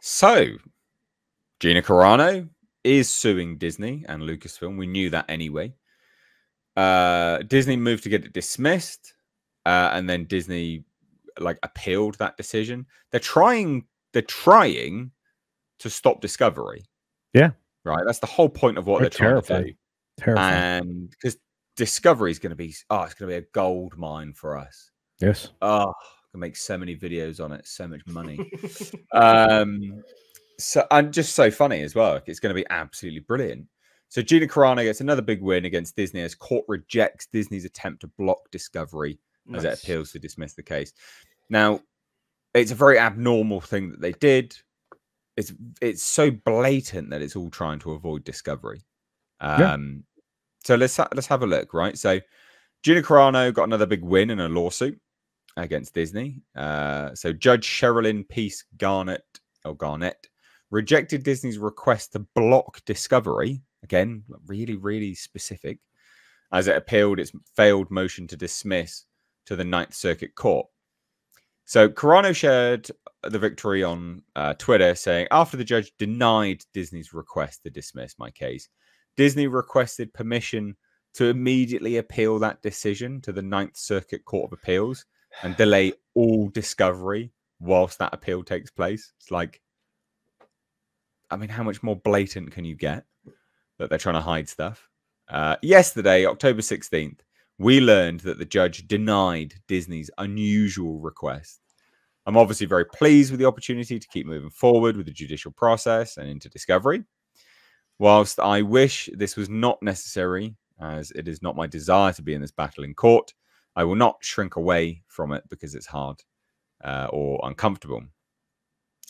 So, Gina Carano is suing Disney and Lucasfilm. We knew that anyway. Disney moved to get it dismissed, and then Disney appealed that decision. They're trying to stop Discovery. Yeah. Right. That's the whole point of what they're trying to do. Terrifying. And because Discovery is going to be, it's going to be a gold mine for us. Yes. Oh, I can make so many videos on it, so much money. So, and just so funny as well. It's going to be absolutely brilliant. So Gina Carano gets another big win against Disney as court rejects Disney's attempt to block Discovery as it appeals to dismiss the case. Now, it's a very abnormal thing that they did. It's so blatant that it's all trying to avoid Discovery. So let's have a look, right? So Gina Carano got another big win in a lawsuit against Disney. So Judge Sherilyn Peace Garnett rejected Disney's request to block Discovery. Again, really, really specific, as it appealed its failed motion to dismiss to the Ninth Circuit Court. So Carano shared the victory on Twitter, saying, after the judge denied Disney's request to dismiss my case, Disney requested permission to immediately appeal that decision to the Ninth Circuit Court of Appeals and delay all Discovery whilst that appeal takes place. It's like, I mean, how much more blatant can you get that they're trying to hide stuff? Yesterday, October 16th, we learned that the judge denied Disney's unusual request. I'm obviously very pleased with the opportunity to keep moving forward with the judicial process and into Discovery. Whilst I wish this was not necessary, as it is not my desire to be in this battle in court, I will not shrink away from it because it's hard or uncomfortable.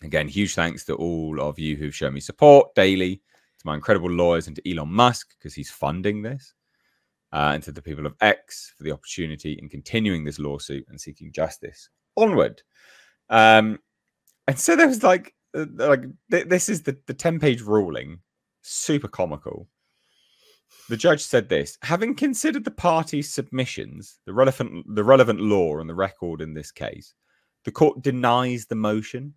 Again, huge thanks to all of you who've shown me support daily, to my incredible lawyers and to Elon Musk because he's funding this, and to the people of X for the opportunity in continuing this lawsuit and seeking justice onward. And so there was this is the 10-page ruling, super comical. The judge said this: having considered the parties' submissions, the relevant law and the record in this case, the court denies the motion.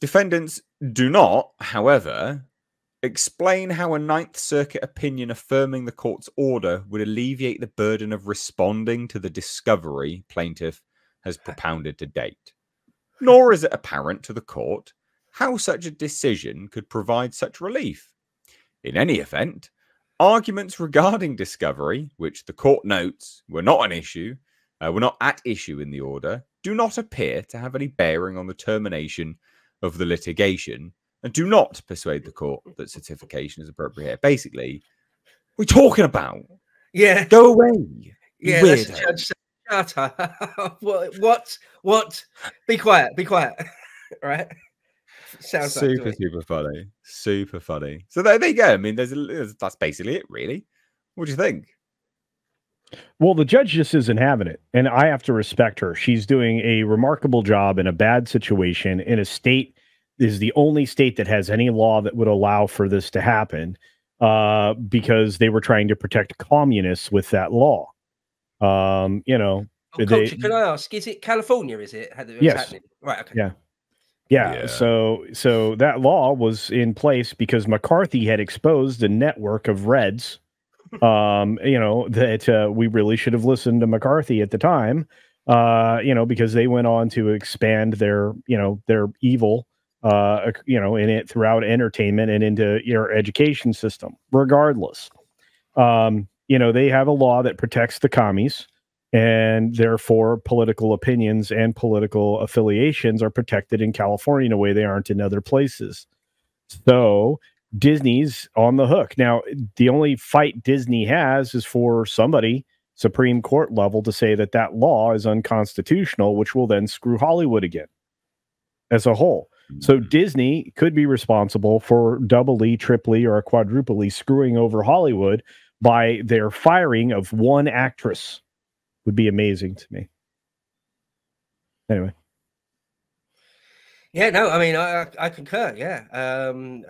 Defendants do not, however, explain how a Ninth Circuit opinion affirming the court's order would alleviate the burden of responding to the discovery plaintiff has propounded to date. Nor is it apparent to the court how such a decision could provide such relief. In any event, arguments regarding discovery, which the court notes were not at issue in the order, do not appear to have any bearing on the termination of the litigation and do not persuade the court that certification is appropriate here. Basically, we're talking about. Yeah. Go away. Yeah, that's the judge said, shut up. What? Be quiet. Right? Sounds super funny. Super funny. So there you go. I mean, that's basically it, really. What do you think? Well, the judge just isn't having it, and I have to respect her. She's doing a remarkable job in a bad situation in a state is the only state that has any law that would allow for this to happen, because they were trying to protect communists with that law. Culture, can I ask, is it California? Is it? Yes. Happening? Right. Okay. Yeah. So that law was in place because McCarthy had exposed a network of Reds. That we really should have listened to McCarthy at the time. Because they went on to expand their evil, in it throughout entertainment and into your education system. Regardless, they have a law that protects the commies. And therefore, political opinions and political affiliations are protected in California in a way they aren't in other places. So Disney's on the hook. Now, the only fight Disney has is for somebody, Supreme Court level, to say that law is unconstitutional, which will then screw Hollywood again as a whole. So Disney could be responsible for doubly, triply, or quadruply screwing over Hollywood by their firing of one actress. Would be amazing to me. Anyway. Yeah, no, I mean, I concur. Yeah.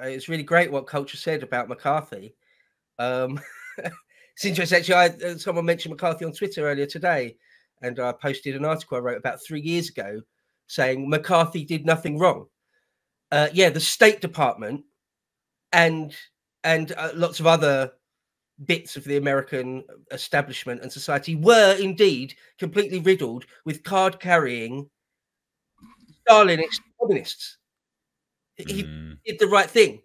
It's really great what Culture said about McCarthy. It's interesting, actually. Someone mentioned McCarthy on Twitter earlier today, and I posted an article I wrote about 3 years ago saying McCarthy did nothing wrong. the State Department and lots of other bits of the American establishment and society were indeed completely riddled with card-carrying Stalinist communists. He did the right thing.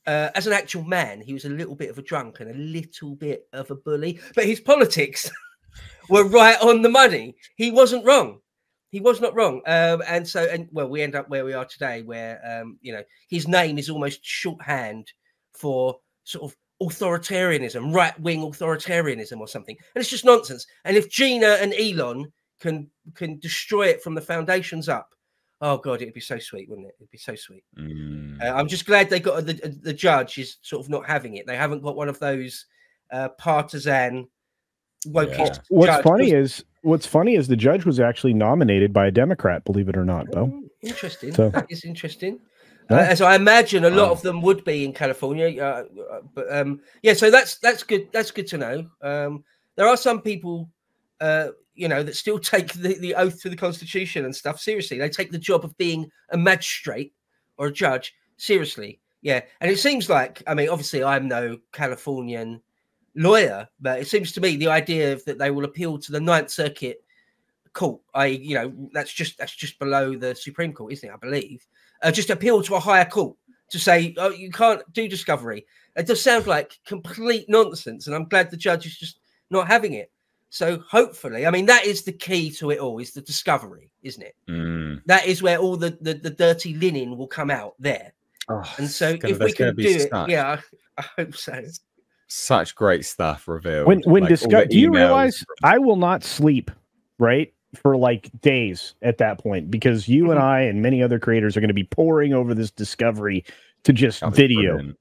As an actual man, he was a little bit of a drunk and a little bit of a bully, but his politics were right on the money. He wasn't wrong. He was not wrong. We end up where we are today, where his name is almost shorthand for sort of authoritarianism, right-wing authoritarianism or something. And it's just nonsense. And if Gina and Elon can destroy it from the foundations up, oh God, it'd be so sweet, wouldn't it? It'd be so sweet. I'm just glad they got the judge is sort of not having it. They haven't got one of those partisan woke. What's funny is the judge was actually nominated by a Democrat, believe it or not, Bo. Interesting. So, that is interesting. As I imagine a lot of them would be in California. So that's good. That's good to know. There are some people that still take the oath to the Constitution and stuff seriously. They take the job of being a magistrate or a judge seriously. Yeah. And it seems like, I mean, obviously I'm no Californian lawyer, but it seems to me the idea of that they will appeal to the Ninth Circuit Court, that's just below the Supreme Court, isn't it? I believe. Just appeal to a higher court to say, oh, you can't do discovery. It does sound like complete nonsense. And I'm glad the judge is just not having it. So hopefully, I mean, that is the key to it all, is the discovery, isn't it? That is where all the dirty linen will come out there. And so if we can do it, I hope so. Such great stuff revealed. When do you realize I will not sleep, right, for like days at that point, because you and I and many other creators are going to be poring over this discovery to just video.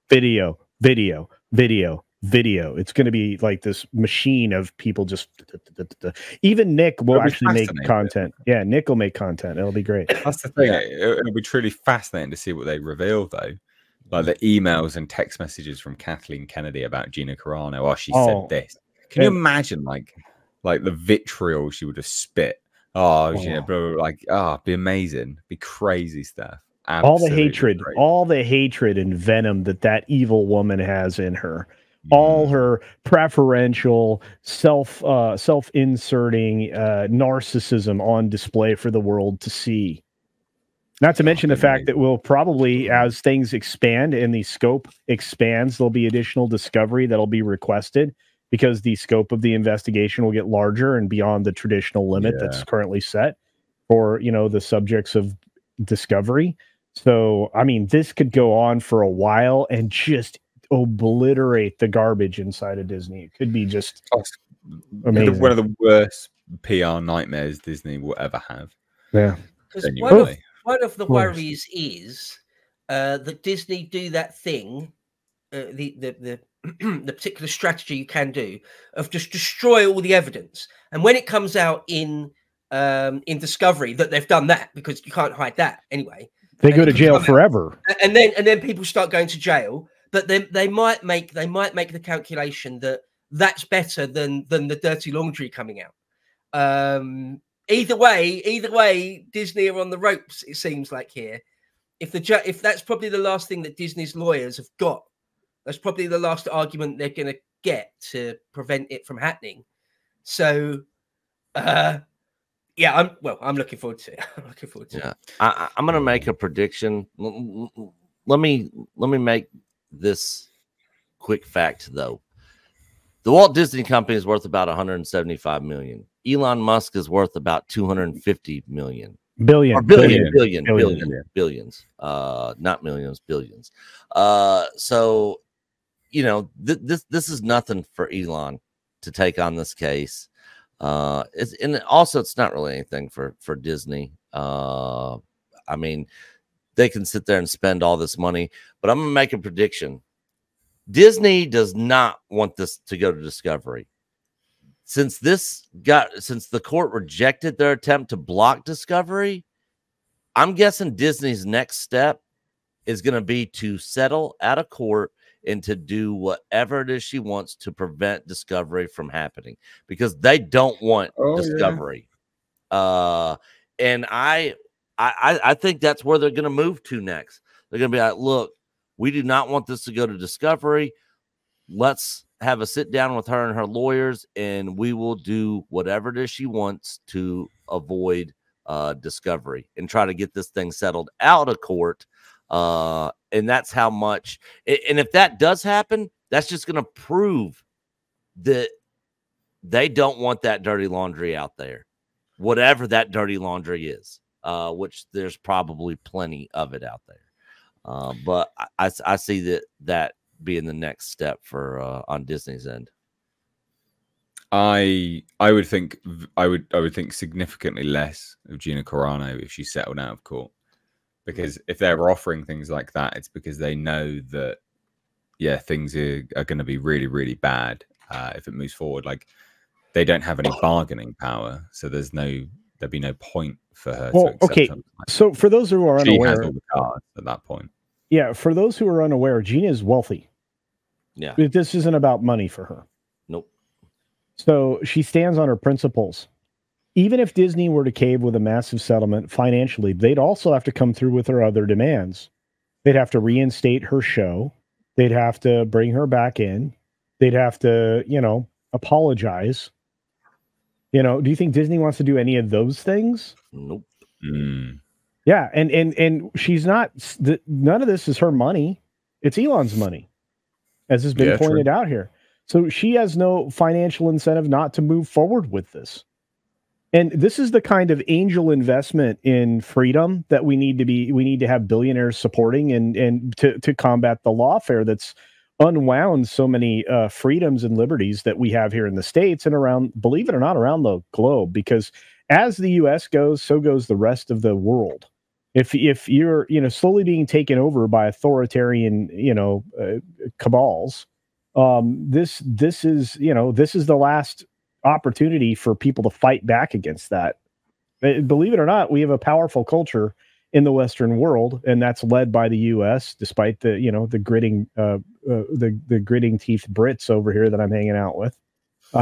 It's going to be like this machine of people just. Even Nick will actually make content. Yeah, Nick will make content. It'll be great. That's the thing. It'll be truly fascinating to see what they reveal, though. Like the emails and text messages from Kathleen Kennedy about Gina Carano. Oh, she said this. Can you imagine, like the vitriol she would have spit? Gina, be amazing. Be crazy stuff. Absolutely all the hatred and venom that evil woman has in her. All her preferential self-inserting narcissism on display for the world to see. Not to mention the fact that we'll probably, as things expand and the scope expands, there'll be additional discovery that'll be requested because the scope of the investigation will get larger and beyond the traditional limit that's currently set for, the subjects of discovery. So, I mean, this could go on for a while and just obliterate the garbage inside of Disney. It could be just amazing. One of the worst PR nightmares Disney will ever have. Yeah. One of the worries is that Disney do that thing, the particular strategy you can do of just destroy all the evidence, and when it comes out in Discovery that they've done that, because you can't hide that anyway, they go to jail forever, and then people start going to jail. But then they might make the calculation that that's better than the dirty laundry coming out. Either way, Disney are on the ropes. It seems like here, if that's probably the last thing that Disney's lawyers have got, that's probably the last argument they're going to get to prevent it from happening. So, I'm looking forward to it. I'm looking forward to it. I'm going to make a prediction. Let me make this quick fact though. The Walt Disney Company is worth about 175 million. Elon Musk is worth about 250 million. Billions. Not millions, billions. So, this is nothing for Elon to take on this case. It's not really anything for Disney. I mean, they can sit there and spend all this money, but I'm going to make a prediction. Disney does not want this to go to Discovery. Since the court rejected their attempt to block Discovery, I'm guessing Disney's next step is going to be to settle out of court and to do whatever it is she wants to prevent Discovery from happening, because they don't want Discovery. And I I think that's where they're going to move to next. They're going to be like, look, we do not want this to go to Discovery. Let's have a sit down with her and her lawyers, and we will do whatever it is she wants to avoid Discovery and try to get this thing settled out of court. And that's how much. And if that does happen, that's just going to prove that they don't want that dirty laundry out there, whatever that dirty laundry is, which there's probably plenty of it out there. But I see that being the next step for on Disney's end. I would think significantly less of Gina Carano if she settled out of court, because if they're offering things like that, it's because they know that things are going to be really, really bad if it moves forward. Like, they don't have any bargaining power, so there'd be no point for her to accept something like so for those who are unaware, she has all the cards at that point. Yeah, for those who are unaware, Gina is wealthy. Yeah, this isn't about money for her. Nope. So she stands on her principles. Even if Disney were to cave with a massive settlement financially, they'd also have to come through with her other demands. They'd have to reinstate her show. They'd have to bring her back in. They'd have to, apologize. Do you think Disney wants to do any of those things? Nope. Yeah, and she's not. None of this is her money. It's Elon's money, as has been pointed out here. So she has no financial incentive not to move forward with this. And this is the kind of angel investment in freedom that we need to have billionaires supporting and to combat the lawfare that's unwound so many freedoms and liberties that we have here in the States and around, believe it or not, around the globe. Because as the U.S. goes, so goes the rest of the world. If you're slowly being taken over by authoritarian cabals, this is the last opportunity for people to fight back against that. Believe it or not, we have a powerful culture in the Western world, and that's led by the U.S. Despite the gritting teeth Brits over here that I'm hanging out with. We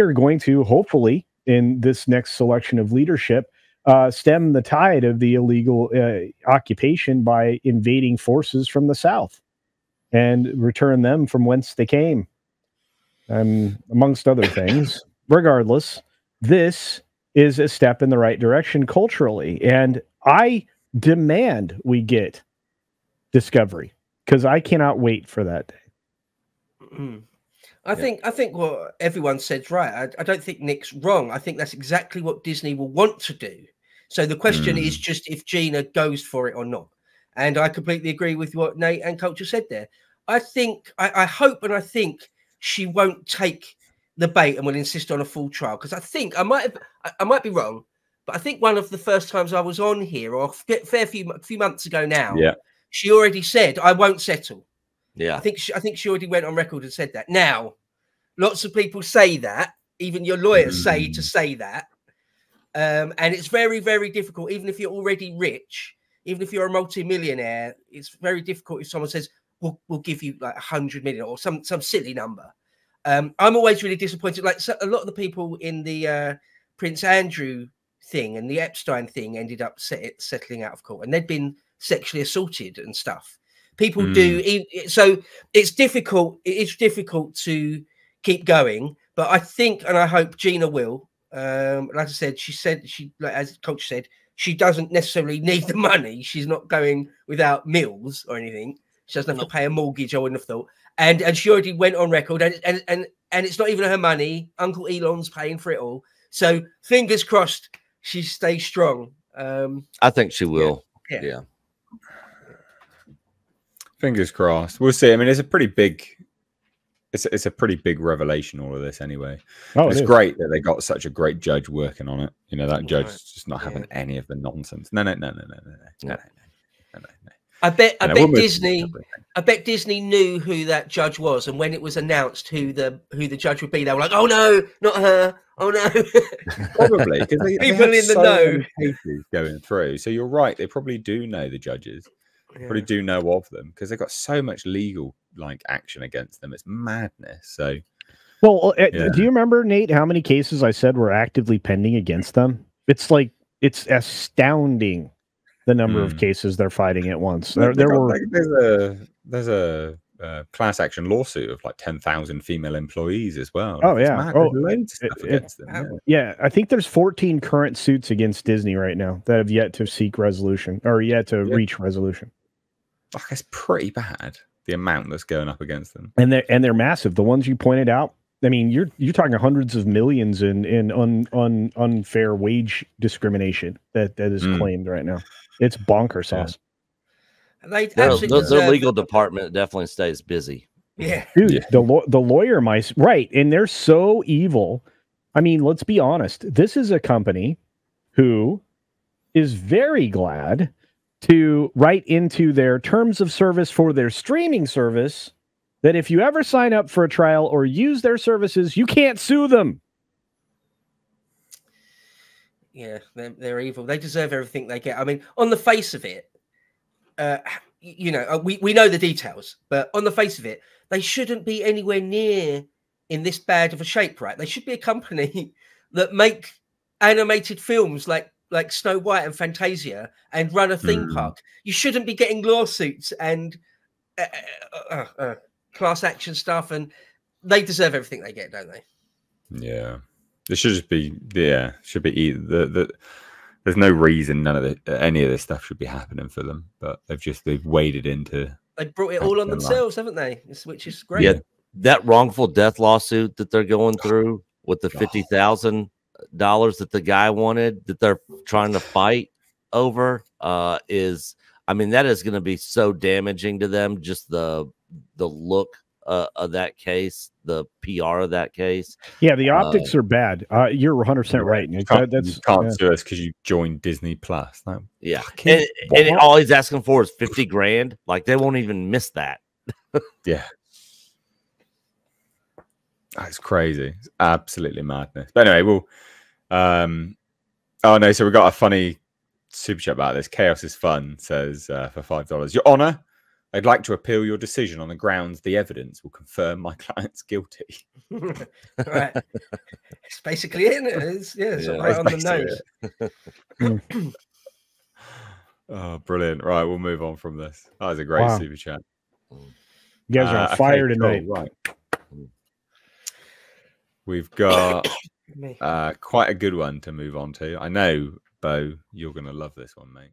are going to hopefully in this next selection of leadership stem the tide of the illegal occupation by invading forces from the South and return them from whence they came. Amongst other things. Regardless, this is a step in the right direction culturally, and I demand we get Discovery because I cannot wait for that day. I think what everyone said's right. I don't think Nick's wrong. I think that's exactly what Disney will want to do. So the question is just if Gina goes for it or not. And I completely agree with what Nate and Culture said there. I think, I hope and I think she won't take the bait and will insist on a full trial, because I think I might be wrong, but I think one of the first times I was on here, or a fair few months ago now, she already said I won't settle. Yeah, I think she already went on record and said that. Now, lots of people say that, even your lawyers say that, and it's very, very difficult. Even if you're already rich, even if you're a multi-millionaire, it's very difficult if someone says, We'll give you like 100 million or some silly number. I'm always really disappointed. Like, so a lot of the people in the Prince Andrew thing and the Epstein thing ended up settling out of court, and they'd been sexually assaulted and stuff. People do. So it's difficult. It is difficult to keep going, but I think, and I hope Gina will. Like I said, as Culture said, she doesn't necessarily need the money. She's not going without meals or anything. She doesn't have to pay a mortgage, I wouldn't have thought. And she already went on record, and it's not even her money. Uncle Elon's paying for it all. So fingers crossed she stays strong. I think she will. Yeah. Fingers crossed. We'll see. I mean, it's a pretty big revelation, all of this anyway. It's great that they got such a great judge working on it. That judge just not having any of the nonsense. No. I bet Disney knew who that judge was, and when it was announced who the judge would be, they were like, "Oh no, not her! Oh no!" Probably because people in the know cases going through. So you're right; they probably do know the judges. They probably do know of them because they've got so much legal action against them. It's madness. So, do you remember, Nate, how many cases I said were actively pending against them? It's like it's astounding the number of cases they're fighting at once. There's a class action lawsuit of like 10,000 female employees as well. Oh yeah, loads of stuff against them. Yeah, I think there's 14 current suits against Disney right now that have yet to seek resolution or yet to reach resolution. Oh, it's pretty bad, the amount that's going up against them, and they're massive. The ones you pointed out, I mean, you're talking hundreds of millions in unfair wage discrimination that is claimed right now. It's bonker sauce. Their legal department definitely stays busy. Yeah, dude, the lawyer mice, right? And they're so evil. I mean, let's be honest. This is a company who is very glad to write into their terms of service for their streaming service that if you ever sign up for a trial or use their services, you can't sue them. Yeah, they're evil. They deserve everything they get. I mean, on the face of it, you know, we know the details, but on the face of it, they shouldn't be anywhere near in this bad of a shape, right? They should be a company that make animated films like Snow White and Fantasia and run a theme park. You shouldn't be getting lawsuits and class action stuff, and they deserve everything they get, don't they? Yeah, there should just be there's no reason any of this stuff should be happening for them, but they've waded into. They brought it all on themselves, haven't they? Which is great. Yeah, that wrongful death lawsuit that they're going through with the $50,000 that the guy wanted that they're trying to fight over is, I mean, that is going to be so damaging to them. Just the look of that case, the PR of that case. Yeah, the optics are bad. You're 100% right. You can't sue us because you joined Disney Plus. No. Yeah, and all he's asking for is $50,000. Like they won't even miss that. Yeah, that's crazy. It's absolutely madness. But anyway, we'll. Oh no! So we got a funny super chat about this. Chaos is fun says for $5, Your Honor, I'd like to appeal your decision on the grounds the evidence will confirm my client's guilty. Right. It's basically it. It's right on the nose. Oh, brilliant. Right, we'll move on from this. That was a great super chat. You guys are on fire tonight. Cool. Right. We've got quite a good one to move on to. I know, Bo, you're going to love this one, mate.